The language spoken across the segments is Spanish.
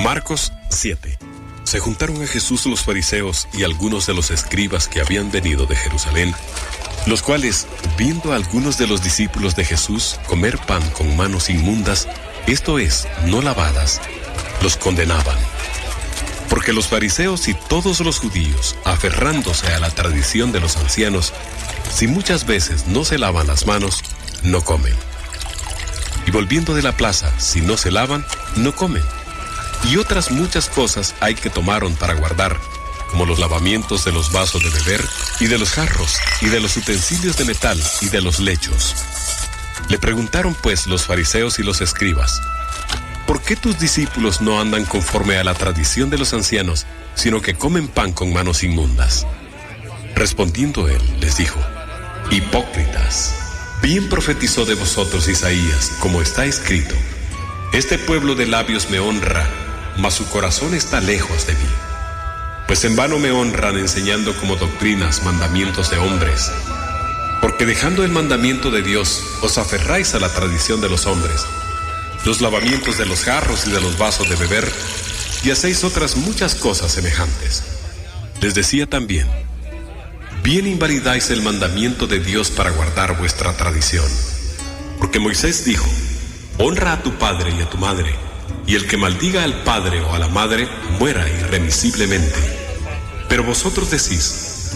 Marcos 7. Se juntaron a Jesús los fariseos y algunos de los escribas que habían venido de Jerusalén, los cuales, viendo a algunos de los discípulos de Jesús comer pan con manos inmundas, esto es, no lavadas, los condenaban. Porque los fariseos y todos los judíos, aferrándose a la tradición de los ancianos, si muchas veces no se lavan las manos, no comen. Y volviendo de la plaza, si no se lavan, no comen. Y otras muchas cosas hay que tomaron para guardar, como los lavamientos de los vasos de beber, y de los jarros, y de los utensilios de metal, y de los lechos. Le preguntaron pues los fariseos y los escribas: ¿por qué tus discípulos no andan conforme a la tradición de los ancianos, sino que comen pan con manos inmundas? Respondiendo él, les dijo: hipócritas, bien profetizó de vosotros Isaías, como está escrito: este pueblo de labios me honra, mas su corazón está lejos de mí. Pues en vano me honran enseñando como doctrinas mandamientos de hombres. Porque dejando el mandamiento de Dios, os aferráis a la tradición de los hombres, los lavamientos de los jarros y de los vasos de beber, y hacéis otras muchas cosas semejantes. Les decía también: bien invalidáis el mandamiento de Dios para guardar vuestra tradición. Porque Moisés dijo: honra a tu padre y a tu madre, y el que maldiga al padre o a la madre muera irremisiblemente. Pero vosotros decís: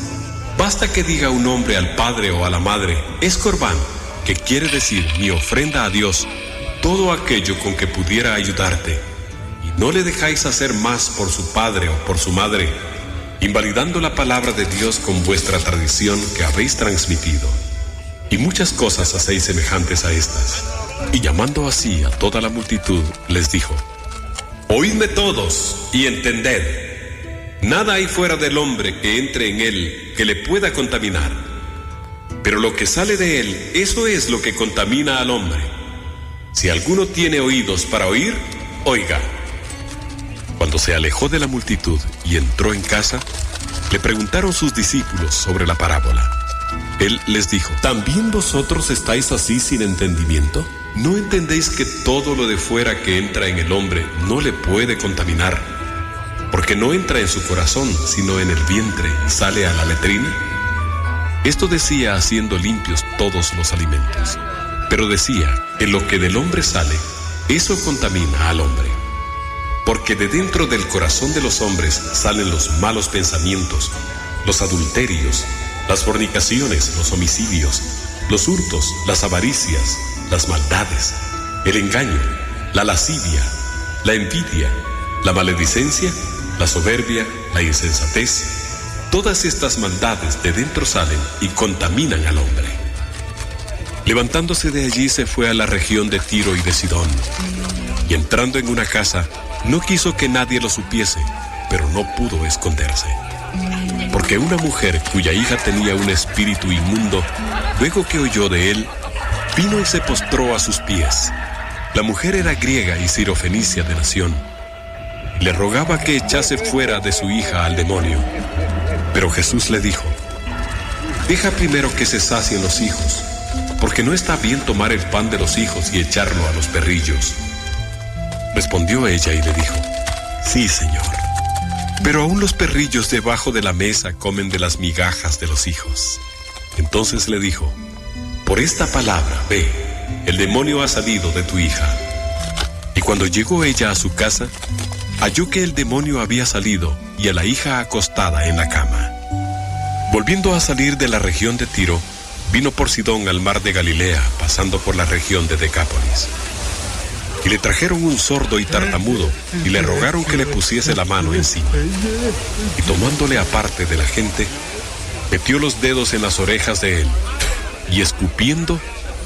basta que diga un hombre al padre o a la madre, es corbán, que quiere decir mi ofrenda a Dios, todo aquello con que pudiera ayudarte, y no le dejáis hacer más por su padre o por su madre, invalidando la palabra de Dios con vuestra tradición que habéis transmitido. Y muchas cosas hacéis semejantes a estas. Y llamando así a toda la multitud, les dijo: oídme todos y entended. Nada hay fuera del hombre que entre en él que le pueda contaminar. Pero lo que sale de él, eso es lo que contamina al hombre. Si alguno tiene oídos para oír, oiga. Cuando se alejó de la multitud y entró en casa, le preguntaron sus discípulos sobre la parábola. Él les dijo: ¿también vosotros estáis así sin entendimiento? ¿No entendéis que todo lo de fuera que entra en el hombre no le puede contaminar? Porque no entra en su corazón, sino en el vientre, y sale a la letrina. Esto decía haciendo limpios todos los alimentos. Pero decía que lo que del hombre sale, eso contamina al hombre. Porque de dentro del corazón de los hombres salen los malos pensamientos, los adulterios, las fornicaciones, los homicidios, los hurtos, las avaricias, las maldades, el engaño, la lascivia, la envidia, la maledicencia, la soberbia, la insensatez. Todas estas maldades de dentro salen y contaminan al hombre. Levantándose de allí se fue a la región de Tiro y de Sidón, y entrando en una casa, no quiso que nadie lo supiese, pero no pudo esconderse. Porque una mujer cuya hija tenía un espíritu inmundo, luego que oyó de él, vino y se postró a sus pies. La mujer era griega y sirofenicia de nación. Le rogaba que echase fuera de su hija al demonio. Pero Jesús le dijo: deja primero que se sacien los hijos, porque no está bien tomar el pan de los hijos y echarlo a los perrillos. Respondió ella y le dijo: sí, Señor, pero aún los perrillos debajo de la mesa comen de las migajas de los hijos. Entonces le dijo: por esta palabra, ve, el demonio ha salido de tu hija. Y cuando llegó ella a su casa, halló que el demonio había salido y a la hija acostada en la cama. Volviendo a salir de la región de Tiro, vino por Sidón al mar de Galilea, pasando por la región de Decápolis. Y le trajeron un sordo y tartamudo, y le rogaron que le pusiese la mano encima. Y tomándole aparte de la gente, metió los dedos en las orejas de él, y escupiendo,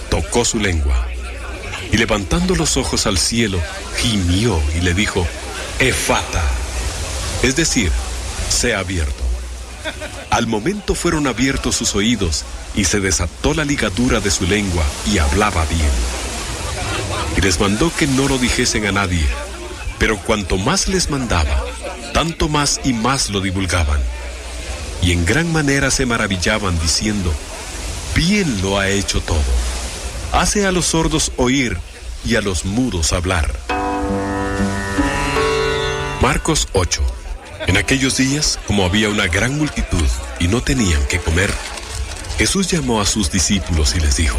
tocó su lengua. Y levantando los ojos al cielo, gimió y le dijo: Efata, es decir, sea abierto. Al momento fueron abiertos sus oídos, y se desató la ligadura de su lengua, y hablaba bien. Y les mandó que no lo dijesen a nadie, pero cuanto más les mandaba, tanto más y más lo divulgaban. Y en gran manera se maravillaban, diciendo: bien lo ha hecho todo. Hace a los sordos oír y a los mudos hablar. Marcos 8. En aquellos días, como había una gran multitud y no tenían qué comer, Jesús llamó a sus discípulos y les dijo: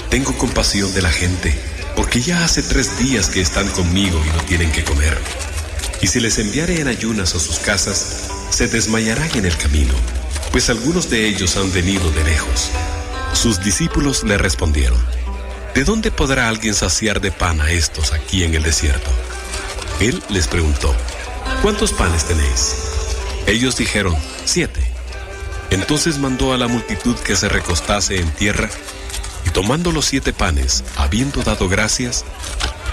Tengo compasión de la gente, porque ya hace 3 días que están conmigo y no tienen qué comer. Y si les enviare en ayunas a sus casas, se desmayarán en el camino, pues algunos de ellos han venido de lejos. Sus discípulos le respondieron: ¿De dónde podrá alguien saciar de pan a estos aquí en el desierto? Él les preguntó: ¿Cuántos panes tenéis? Ellos dijeron: 7. Entonces mandó a la multitud que se recostase en tierra, y tomando los 7 panes, habiendo dado gracias,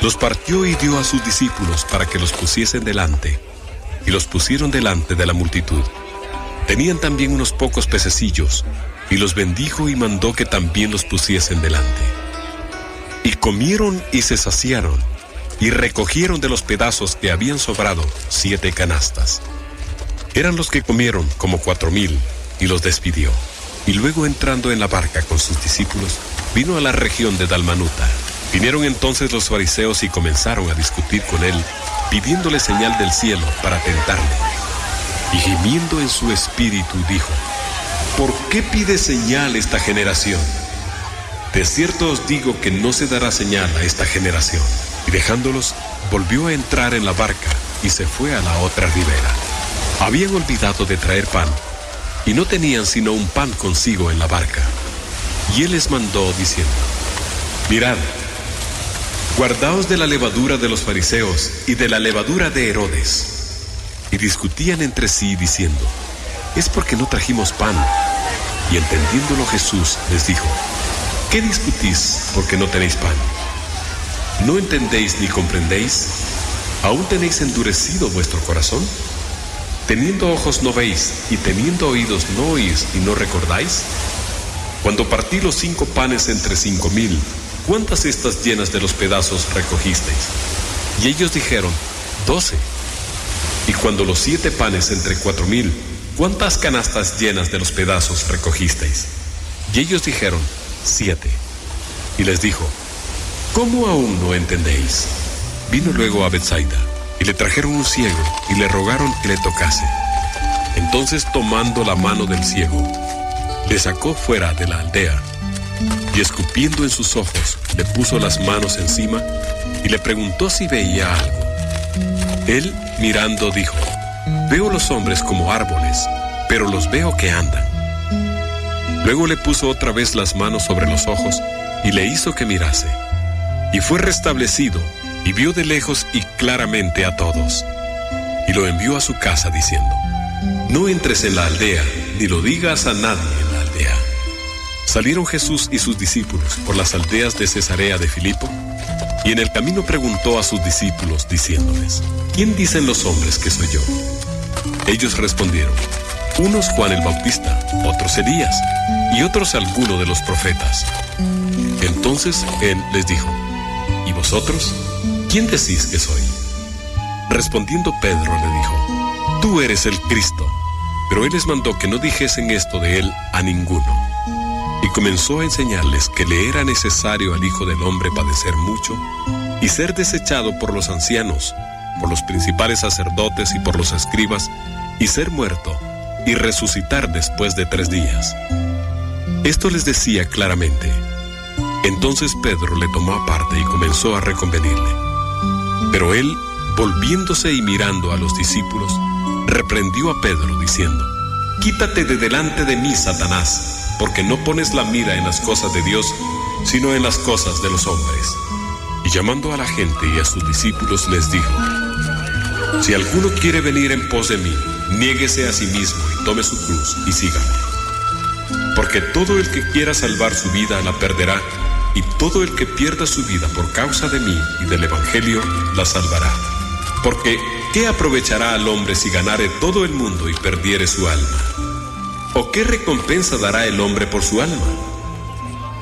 los partió y dio a sus discípulos para que los pusiesen delante, y los pusieron delante de la multitud. Tenían también unos pocos pececillos, y los bendijo y mandó que también los pusiesen delante. Y comieron y se saciaron, y recogieron de los pedazos que habían sobrado 7 canastas. Eran los que comieron como 4,000, y los despidió. Y luego, entrando en la barca con sus discípulos, vino a la región de Dalmanuta. Vinieron entonces los fariseos y comenzaron a discutir con él, pidiéndole señal del cielo para tentarle. Y gimiendo en su espíritu dijo: ¿Por qué pide señal esta generación? De cierto os digo que no se dará señal a esta generación. Y dejándolos, volvió a entrar en la barca y se fue a la otra ribera. Habían olvidado de traer pan, y no tenían sino un pan consigo en la barca. Y él les mandó diciendo: Mirad, guardaos de la levadura de los fariseos y de la levadura de Herodes. Y discutían entre sí diciendo: es porque no trajimos pan. Y entendiéndolo Jesús les dijo: ¿qué discutís porque no tenéis pan? ¿No entendéis ni comprendéis? ¿Aún tenéis endurecido vuestro corazón? ¿Teniendo ojos no veis, y teniendo oídos no oís y no recordáis? Cuando partí los 5 panes entre 5,000, ¿cuántas cestas llenas de los pedazos recogisteis? Y ellos dijeron: 12. Y cuando los 7 panes entre 4,000, ¿cuántas canastas llenas de los pedazos recogisteis? Y ellos dijeron: 7. Y les dijo: ¿cómo aún no entendéis? Vino luego a Betsaida, y le trajeron un ciego, y le rogaron que le tocase. Entonces, tomando la mano del ciego, le sacó fuera de la aldea, y escupiendo en sus ojos, le puso las manos encima, y le preguntó si veía algo. Él, mirando, dijo: veo los hombres como árboles, pero los veo que andan. Luego le puso otra vez las manos sobre los ojos, y le hizo que mirase. Y fue restablecido, y vio de lejos y claramente a todos. Y lo envió a su casa diciendo: no entres en la aldea, ni lo digas a nadie en la aldea. Salieron Jesús y sus discípulos por las aldeas de Cesarea de Filipo, y en el camino preguntó a sus discípulos, diciéndoles: ¿quién dicen los hombres que soy yo? Ellos respondieron: unos Juan el Bautista, otros Elías, y otros alguno de los profetas. Entonces él les dijo: ¿y vosotros? ¿Quién decís que soy? Respondiendo Pedro le dijo: tú eres el Cristo. Pero él les mandó que no dijesen esto de él a ninguno. Y comenzó a enseñarles que le era necesario al Hijo del Hombre padecer mucho, y ser desechado por los ancianos, por los principales sacerdotes y por los escribas, y ser muerto, y resucitar después de 3 días. Esto les decía claramente. Entonces Pedro le tomó aparte y comenzó a reconvenirle. Pero él, volviéndose y mirando a los discípulos, reprendió a Pedro diciendo: quítate de delante de mí, Satanás, porque no pones la mira en las cosas de Dios, sino en las cosas de los hombres. Y llamando a la gente y a sus discípulos les dijo: si alguno quiere venir en pos de mí, niéguese a sí mismo y tome su cruz y sígame. Porque todo el que quiera salvar su vida la perderá, y todo el que pierda su vida por causa de mí y del Evangelio la salvará. Porque ¿qué aprovechará al hombre si ganare todo el mundo y perdiere su alma? ¿O qué recompensa dará el hombre por su alma?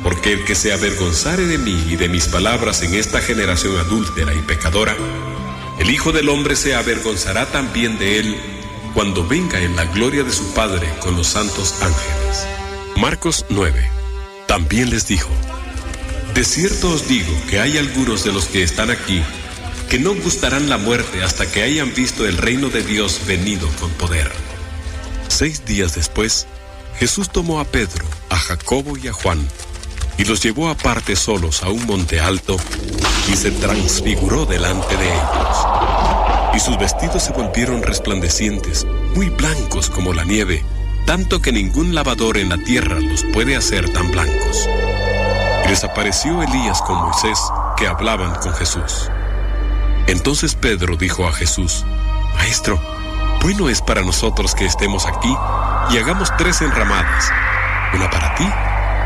Porque el que se avergonzare de mí y de mis palabras en esta generación adúltera y pecadora, el Hijo del Hombre se avergonzará también de él cuando venga en la gloria de su Padre con los santos ángeles. Marcos 9. También les dijo: De cierto os digo que hay algunos de los que están aquí que no gustarán la muerte hasta que hayan visto el reino de Dios venido con poder. 6 días después, Jesús tomó a Pedro, a Jacobo y a Juan, y los llevó aparte solos a un monte alto, y se transfiguró delante de ellos. Y sus vestidos se volvieron resplandecientes, muy blancos como la nieve, tanto que ningún lavador en la tierra los puede hacer tan blancos. Y les apareció Elías con Moisés, que hablaban con Jesús. Entonces Pedro dijo a Jesús: Maestro, bueno es para nosotros que estemos aquí y hagamos 3 enramadas, una para ti,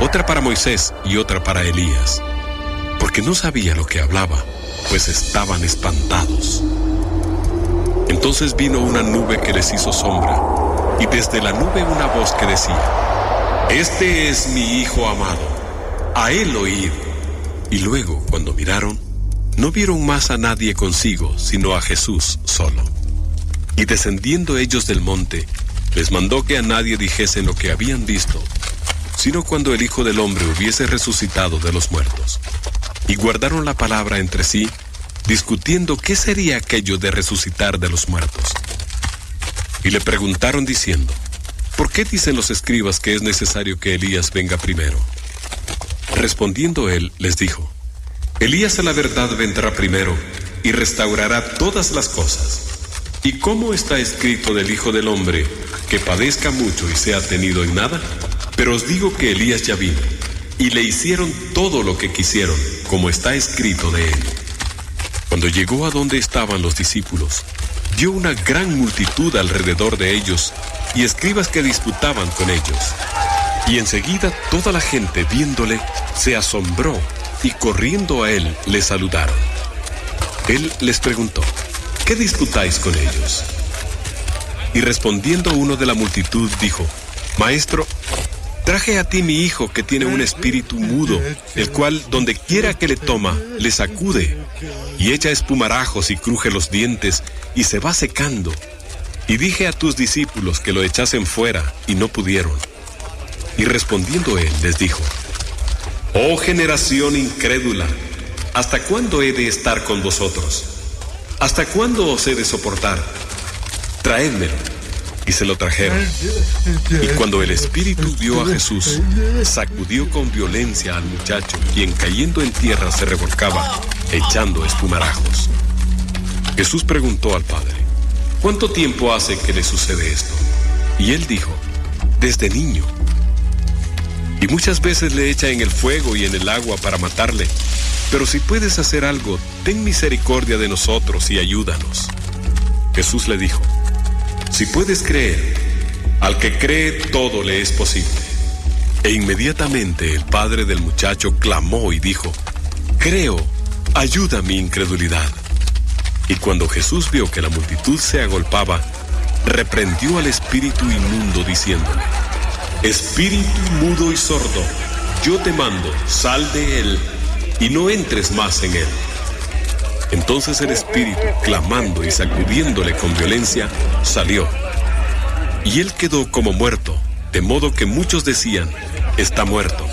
otra para Moisés y otra para Elías. Porque no sabía lo que hablaba, pues estaban espantados. Entonces vino una nube que les hizo sombra, y desde la nube una voz que decía: Este es mi Hijo amado, a él oíd. Y luego, cuando miraron, no vieron más a nadie consigo, sino a Jesús solo. Y descendiendo ellos del monte, les mandó que a nadie dijesen lo que habían visto, sino cuando el Hijo del Hombre hubiese resucitado de los muertos. Y guardaron la palabra entre sí, discutiendo qué sería aquello de resucitar de los muertos. Y le preguntaron diciendo: ¿por qué dicen los escribas que es necesario que Elías venga primero? Respondiendo él, les dijo: Elías a la verdad vendrá primero y restaurará todas las cosas. ¿Y cómo está escrito del Hijo del Hombre, que padezca mucho y sea tenido en nada? Pero os digo que Elías ya vino, y le hicieron todo lo que quisieron, como está escrito de él. Cuando llegó a donde estaban los discípulos, vio una gran multitud alrededor de ellos, y escribas que disputaban con ellos. Y enseguida toda la gente, viéndole, se asombró, y corriendo a él le saludaron. Él les preguntó: ¿qué disputáis con ellos? Y respondiendo uno de la multitud dijo: Maestro, traje a ti mi hijo que tiene un espíritu mudo, el cual donde quiera que le toma, le sacude, y echa espumarajos y cruje los dientes, y se va secando. Y dije a tus discípulos que lo echasen fuera, y no pudieron. Y respondiendo él les dijo: Oh generación incrédula, ¿hasta cuándo he de estar con vosotros? ¿Hasta cuándo os he de soportar? Traédmelo. Y se lo trajeron. Y cuando el espíritu vio a Jesús, sacudió con violencia al muchacho, quien cayendo en tierra se revolcaba, echando espumarajos. Jesús preguntó al padre: ¿cuánto tiempo hace que le sucede esto? Y él dijo: desde niño. Y muchas veces le echa en el fuego y en el agua para matarle. Pero si puedes hacer algo, ten misericordia de nosotros y ayúdanos. Jesús le dijo: si puedes creer, al que cree todo le es posible. E inmediatamente el padre del muchacho clamó y dijo: creo, ayuda mi incredulidad. Y cuando Jesús vio que la multitud se agolpaba, reprendió al espíritu inmundo diciéndole: espíritu mudo y sordo, yo te mando, sal de él y no entres más en él. Entonces el espíritu, clamando y sacudiéndole con violencia, salió. Y él quedó como muerto, de modo que muchos decían: está muerto.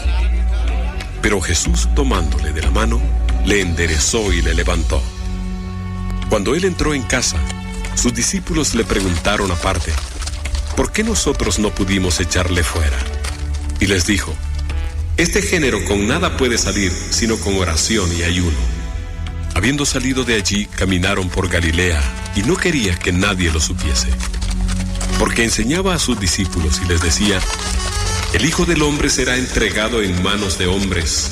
Pero Jesús, tomándole de la mano, le enderezó y le levantó. Cuando él entró en casa, sus discípulos le preguntaron aparte: ¿por qué nosotros no pudimos echarle fuera? Y les dijo: este género con nada puede salir, sino con oración y ayuno. Habiendo salido de allí, caminaron por Galilea, y no quería que nadie lo supiese. Porque enseñaba a sus discípulos y les decía: el Hijo del Hombre será entregado en manos de hombres,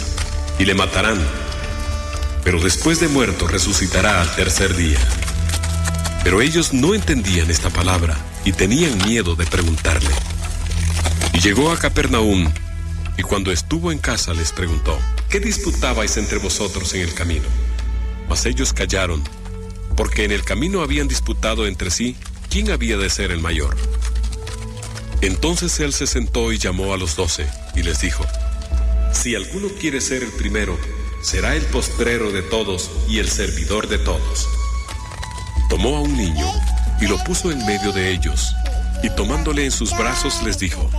y le matarán, pero después de muerto resucitará al tercer día. Pero ellos no entendían esta palabra, y tenían miedo de preguntarle. Y llegó a Capernaum, y cuando estuvo en casa les preguntó: ¿qué disputabais entre vosotros en el camino? Mas ellos callaron, porque en el camino habían disputado entre sí quién había de ser el mayor. Entonces él se sentó y llamó a los 12, y les dijo: si alguno quiere ser el primero, será el postrero de todos y el servidor de todos. Tomó a un niño y lo puso en medio de ellos, y tomándole en sus brazos les dijo: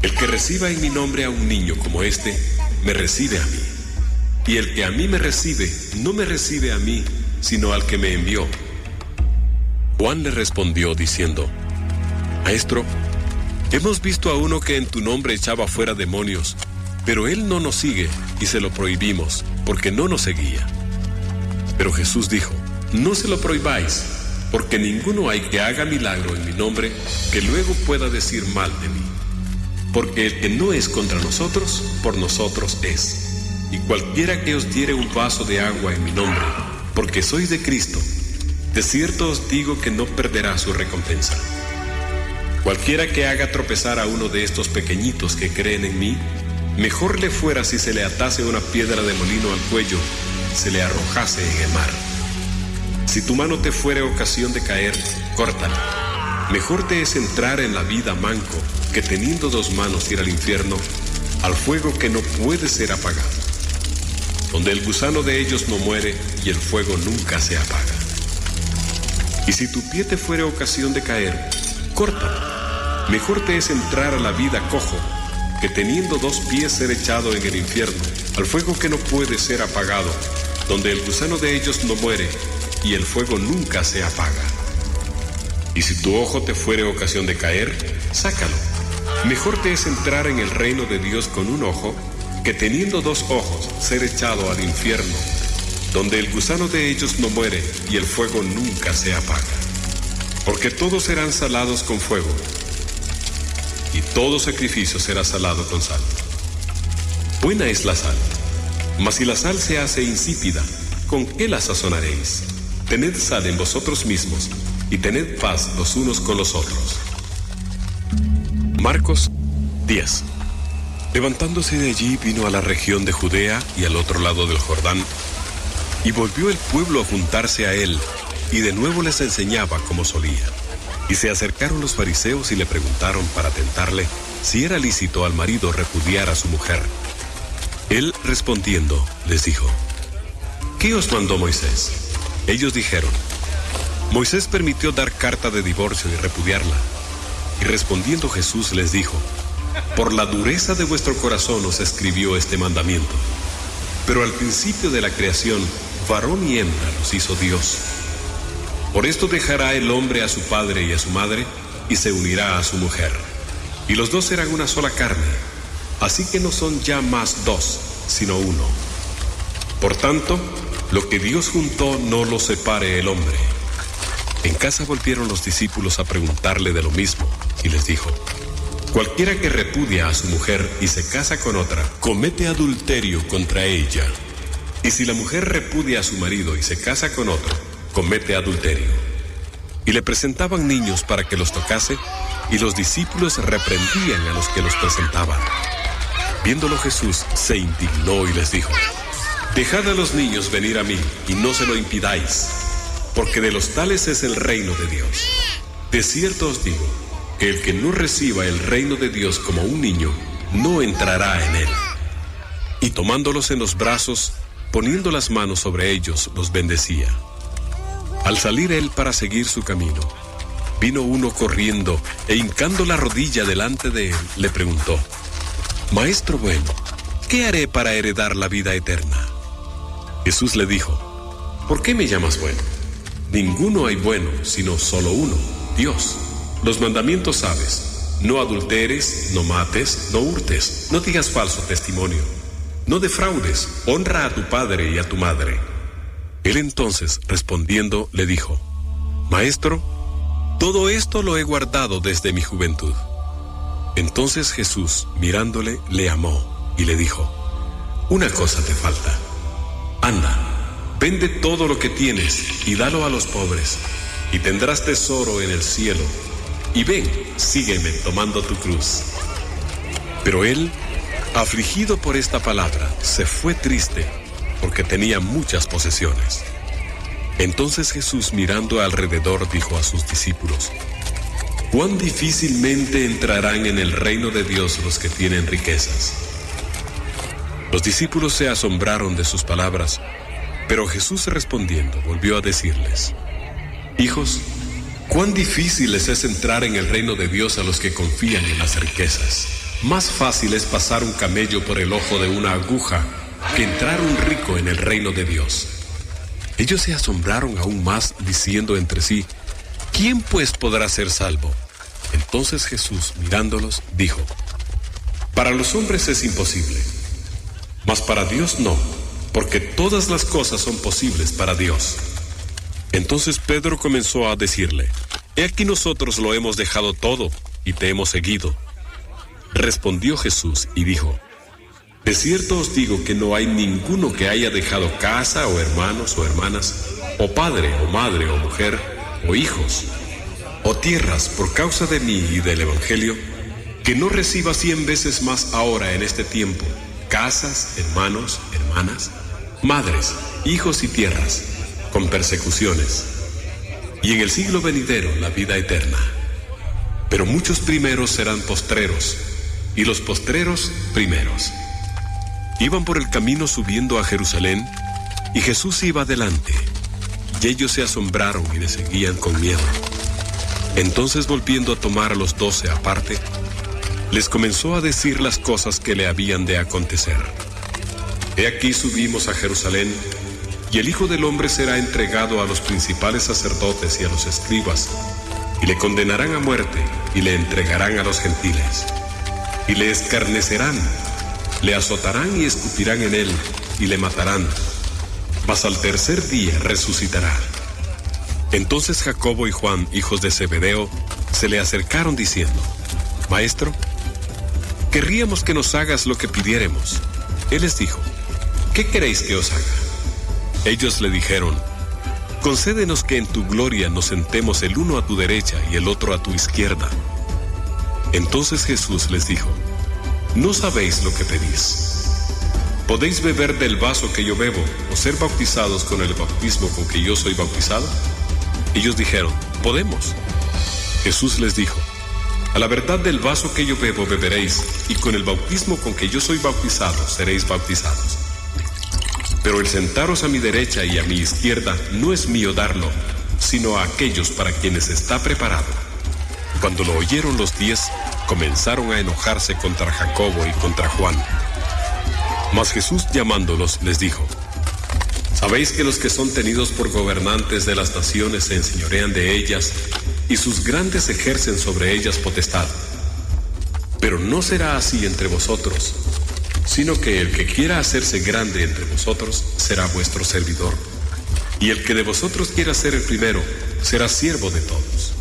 el que reciba en mi nombre a un niño como este, me recibe a mí. y el que a mí me recibe, no me recibe a mí, sino al que me envió. Juan le respondió diciendo: Maestro, hemos visto a uno que en tu nombre echaba fuera demonios, pero él no nos sigue y se lo prohibimos, porque no nos seguía. Pero Jesús dijo: No se lo prohibáis, porque ninguno hay que haga milagro en mi nombre que luego pueda decir mal de mí. Porque el que no es contra nosotros, por nosotros es. Y cualquiera que os diere un vaso de agua en mi nombre, porque sois de Cristo, de cierto os digo que no perderá su recompensa. Cualquiera que haga tropezar a uno de estos pequeñitos que creen en mí, mejor le fuera si se le atase una piedra de molino al cuello, se le arrojase en el mar. Si tu mano te fuere ocasión de caer, córtala. Mejor te es entrar en la vida manco, que teniendo dos manos ir al infierno, al fuego que no puede ser apagado, donde el gusano de ellos no muere y el fuego nunca se apaga. Y si tu pie te fuere ocasión de caer, córtalo. Mejor te es entrar a la vida cojo, que teniendo dos pies ser echado en el infierno, al fuego que no puede ser apagado, donde el gusano de ellos no muere y el fuego nunca se apaga. Y si tu ojo te fuere ocasión de caer, sácalo. Mejor te es entrar en el reino de Dios con un ojo, que teniendo dos ojos ser echado al infierno, donde el gusano de ellos no muere y el fuego nunca se apaga. Porque todos serán salados con fuego, y todo sacrificio será salado con sal. Buena es la sal, mas si la sal se hace insípida, ¿con qué la sazonaréis? Tened sal en vosotros mismos, y tened paz los unos con los otros. Marcos 10. Levantándose de allí, vino a la región de Judea y al otro lado del Jordán, y volvió el pueblo a juntarse a él, y de nuevo les enseñaba como solía. Y se acercaron los fariseos y le preguntaron para tentarle si era lícito al marido repudiar a su mujer. Él respondiendo les dijo: ¿Qué os mandó Moisés? Ellos dijeron: Moisés permitió dar carta de divorcio y repudiarla. Y respondiendo Jesús les dijo: Por la dureza de vuestro corazón os escribió este mandamiento. Pero al principio de la creación, varón y hembra los hizo Dios. Por esto dejará el hombre a su padre y a su madre, y se unirá a su mujer. Y los dos serán una sola carne. Así que no son ya más dos, sino uno. Por tanto, lo que Dios juntó no lo separe el hombre. En casa volvieron los discípulos a preguntarle de lo mismo, y les dijo: Cualquiera que repudia a su mujer y se casa con otra, comete adulterio contra ella. Y si la mujer repudia a su marido y se casa con otro, comete adulterio. Y le presentaban niños para que los tocase, y los discípulos reprendían a los que los presentaban. Viéndolo Jesús, se indignó y les dijo: Dejad a los niños venir a mí, y no se lo impidáis, porque de los tales es el reino de Dios. De cierto os digo, que el que no reciba el reino de Dios como un niño, no entrará en él. Y tomándolos en los brazos, poniendo las manos sobre ellos, los bendecía. Al salir él para seguir su camino, vino uno corriendo, e hincando la rodilla delante de él, le preguntó: Maestro bueno, ¿qué haré para heredar la vida eterna? Jesús le dijo: ¿Por qué me llamas bueno? Ninguno hay bueno, sino solo uno, Dios. Los mandamientos sabes: no adulteres, no mates, no hurtes, no digas falso testimonio, no defraudes, honra a tu padre y a tu madre. Él entonces, respondiendo, le dijo: Maestro, todo esto lo he guardado desde mi juventud. Entonces Jesús, mirándole, le amó y le dijo: Una cosa te falta. Anda, vende todo lo que tienes y dalo a los pobres, y tendrás tesoro en el cielo. Y ven, sígueme tomando tu cruz. Pero él, afligido por esta palabra, se fue triste, porque tenía muchas posesiones. Entonces Jesús, mirando alrededor, dijo a sus discípulos: ¿Cuán difícilmente entrarán en el reino de Dios los que tienen riquezas? Los discípulos se asombraron de sus palabras, pero Jesús respondiendo volvió a decirles: Hijos, cuán difícil les es entrar en el reino de Dios a los que confían en las riquezas. Más fácil es pasar un camello por el ojo de una aguja que entrar un rico en el reino de Dios. Ellos se asombraron aún más, diciendo entre sí: ¿quién pues podrá ser salvo? Entonces Jesús, mirándolos, dijo: para los hombres es imposible, mas para Dios no, porque todas las cosas son posibles para Dios. Entonces Pedro comenzó a decirle: he aquí nosotros lo hemos dejado todo y te hemos seguido. Respondió Jesús y dijo: de cierto os digo que no hay ninguno que haya dejado casa o hermanos o hermanas, o padre o madre o mujer, o hijos, o tierras por causa de mí y del Evangelio, que no reciba 100 veces más ahora en este tiempo casas, hermanos, hermanas, madres, hijos y tierras, con persecuciones, y en el siglo venidero la vida eterna. Pero muchos primeros serán postreros, y los postreros primeros. Iban por el camino subiendo a Jerusalén, y Jesús iba adelante, y ellos se asombraron y le seguían con miedo. Entonces, volviendo a tomar a los 12 aparte, les comenzó a decir las cosas que le habían de acontecer. He aquí subimos a Jerusalén, y el Hijo del Hombre será entregado a los principales sacerdotes y a los escribas, y le condenarán a muerte, y le entregarán a los gentiles, y le escarnecerán, le azotarán y escupirán en él, y le matarán, mas al tercer día resucitará. Entonces Jacobo y Juan, hijos de Zebedeo, se le acercaron diciendo: Maestro, querríamos que nos hagas lo que pidiéremos. Él les dijo: ¿qué queréis que os haga? Ellos le dijeron: concédenos que en tu gloria nos sentemos el uno a tu derecha y el otro a tu izquierda. Entonces Jesús les dijo: no sabéis lo que pedís. ¿Podéis beber del vaso que yo bebo, o ser bautizados con el bautismo con que yo soy bautizado? Ellos dijeron: podemos. Jesús les dijo: a la verdad del vaso que yo bebo beberéis, y con el bautismo con que yo soy bautizado seréis bautizados. Pero el sentaros a mi derecha y a mi izquierda no es mío darlo, sino a aquellos para quienes está preparado. Cuando lo oyeron los 10, comenzaron a enojarse contra Jacobo y contra Juan. Mas Jesús, llamándolos, les dijo: ¿sabéis que los que son tenidos por gobernantes de las naciones se enseñorean de ellas, y sus grandes ejercen sobre ellas potestad? Pero no será así entre vosotros, sino que el que quiera hacerse grande entre vosotros será vuestro servidor, y el que de vosotros quiera ser el primero será siervo de todos.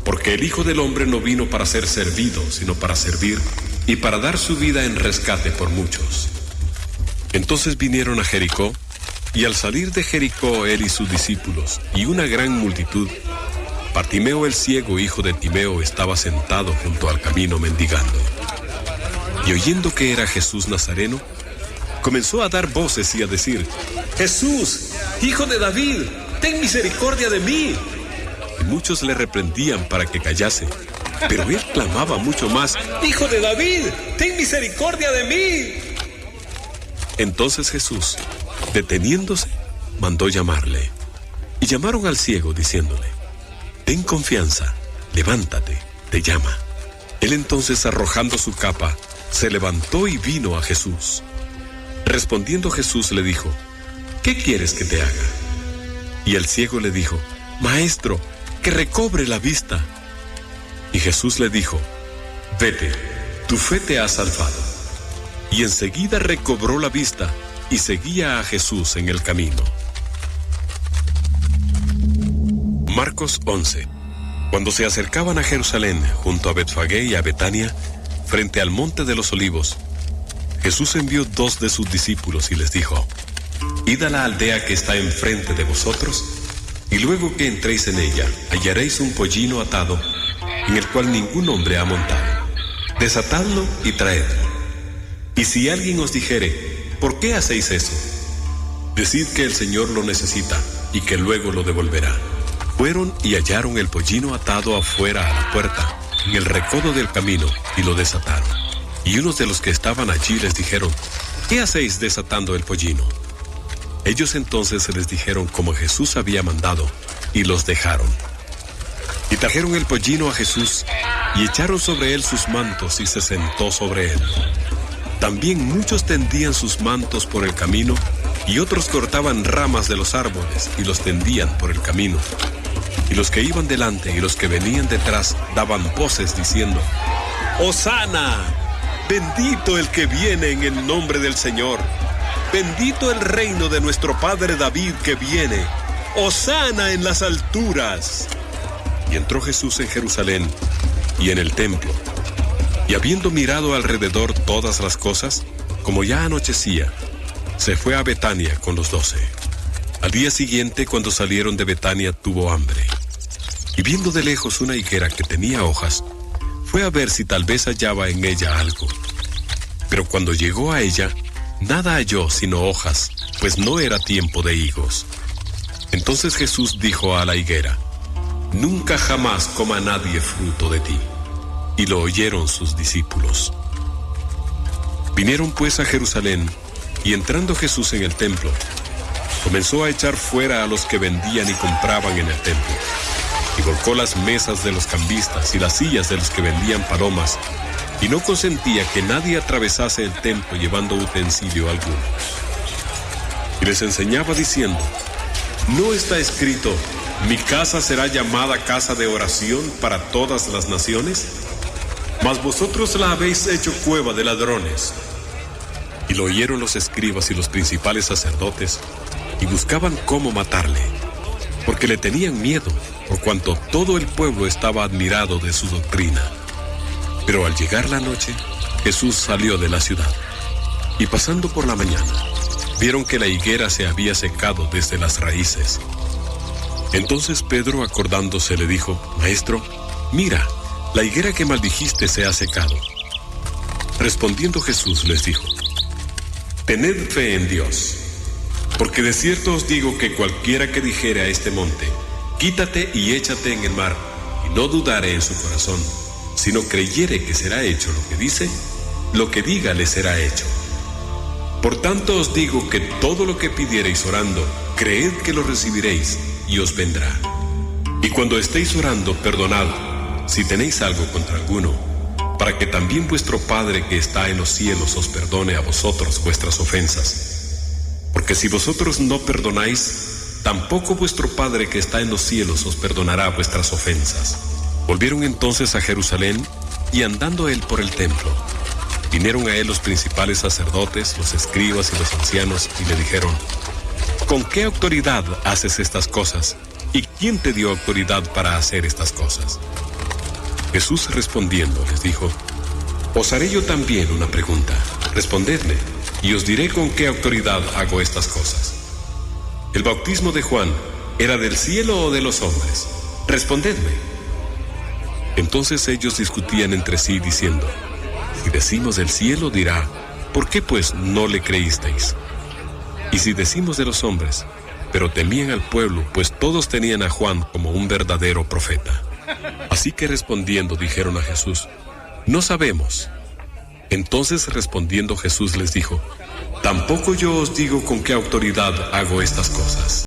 Porque el Hijo del Hombre no vino para ser servido, sino para servir, y para dar su vida en rescate por muchos. Entonces vinieron a Jericó, y al salir de Jericó él y sus discípulos, y una gran multitud, Bartimeo el ciego, hijo de Timeo, estaba sentado junto al camino mendigando. Y oyendo que era Jesús Nazareno, comenzó a dar voces y a decir: Jesús, hijo de David, ten misericordia de mí. Y muchos le reprendían para que callase, pero él clamaba mucho más: Hijo de David, ten misericordia de mí. Entonces Jesús, deteniéndose, mandó llamarle. Y llamaron al ciego, diciéndole: ten confianza, levántate, te llama. Él entonces, arrojando su capa, se levantó y vino a Jesús. Respondiendo Jesús le dijo: ¿qué quieres que te haga? Y el ciego le dijo: Maestro, que recobre la vista. Y Jesús le dijo: vete, tu fe te ha salvado. Y enseguida recobró la vista y seguía a Jesús en el camino. Marcos 11. Cuando se acercaban a Jerusalén, junto a Betfagé y a Betania, frente al monte de los Olivos, Jesús envió 2 de sus discípulos y les dijo: id a la aldea que está enfrente de vosotros, y luego que entréis en ella, hallaréis un pollino atado, en el cual ningún hombre ha montado. Desatadlo y traedlo. Y si alguien os dijere: ¿por qué hacéis eso?, decid que el Señor lo necesita y que luego lo devolverá. Fueron y hallaron el pollino atado afuera a la puerta, en el recodo del camino, y lo desataron. Y unos de los que estaban allí les dijeron: ¿qué hacéis desatando el pollino? Ellos entonces les dijeron como Jesús había mandado, y los dejaron. Y trajeron el pollino a Jesús, y echaron sobre él sus mantos, y se sentó sobre él. También muchos tendían sus mantos por el camino, y otros cortaban ramas de los árboles y los tendían por el camino. Y los que iban delante y los que venían detrás daban voces diciendo: ¡Hosana! Bendito el que viene en el nombre del Señor. Bendito el reino de nuestro padre David que viene. ¡Hosana en las alturas! Y entró Jesús en Jerusalén y en el templo. Y habiendo mirado alrededor todas las cosas, como ya anochecía, se fue a Betania con los 12. Al día siguiente, cuando salieron de Betania, tuvo hambre. Y viendo de lejos una higuera que tenía hojas, fue a ver si tal vez hallaba en ella algo. Pero cuando llegó a ella, nada halló sino hojas, pues no era tiempo de higos. Entonces Jesús dijo a la higuera: Nunca jamás coma nadie fruto de ti. Y lo oyeron sus discípulos. Vinieron pues a Jerusalén, y entrando Jesús en el templo, comenzó a echar fuera a los que vendían y compraban en el templo, y volcó las mesas de los cambistas y las sillas de los que vendían palomas, y no consentía que nadie atravesase el templo llevando utensilio alguno. Y les enseñaba diciendo: ¿No está escrito: mi casa será llamada casa de oración para todas las naciones? Mas vosotros la habéis hecho cueva de ladrones. Y lo oyeron los escribas y los principales sacerdotes, y buscaban cómo matarle, porque le tenían miedo, por cuanto todo el pueblo estaba admirado de su doctrina. Pero al llegar la noche, Jesús salió de la ciudad, y pasando por la mañana, vieron que la higuera se había secado desde las raíces. Entonces Pedro, acordándose, le dijo: Maestro, mira, la higuera que maldijiste se ha secado. Respondiendo Jesús les dijo: Tened fe en Dios, porque de cierto os digo que cualquiera que dijere a este monte: quítate y échate en el mar, y no dudare en su corazón, sino creyere que será hecho lo que dice, lo que diga le será hecho. Por tanto os digo que todo lo que pidiereis orando, creed que lo recibiréis, y os vendrá. Y cuando estéis orando, perdonad, si tenéis algo contra alguno, para que también vuestro Padre que está en los cielos os perdone a vosotros vuestras ofensas. Porque si vosotros no perdonáis, tampoco vuestro Padre que está en los cielos os perdonará vuestras ofensas. Volvieron entonces a Jerusalén, y andando él por el templo, vinieron a él los principales sacerdotes, los escribas y los ancianos, y le dijeron: ¿Con qué autoridad haces estas cosas? ¿Y quién te dio autoridad para hacer estas cosas? Jesús respondiendo les dijo: Os haré yo también una pregunta. Respondedme, y os diré con qué autoridad hago estas cosas. ¿El bautismo de Juan era del cielo o de los hombres? Respondedme. Entonces ellos discutían entre sí diciendo: Si decimos del cielo, dirá: ¿por qué pues no le creísteis? Y si decimos de los hombres, pero temían al pueblo, pues todos tenían a Juan como un verdadero profeta. Así que respondiendo dijeron a Jesús: No sabemos. Entonces respondiendo Jesús les dijo: Tampoco yo os digo con qué autoridad hago estas cosas.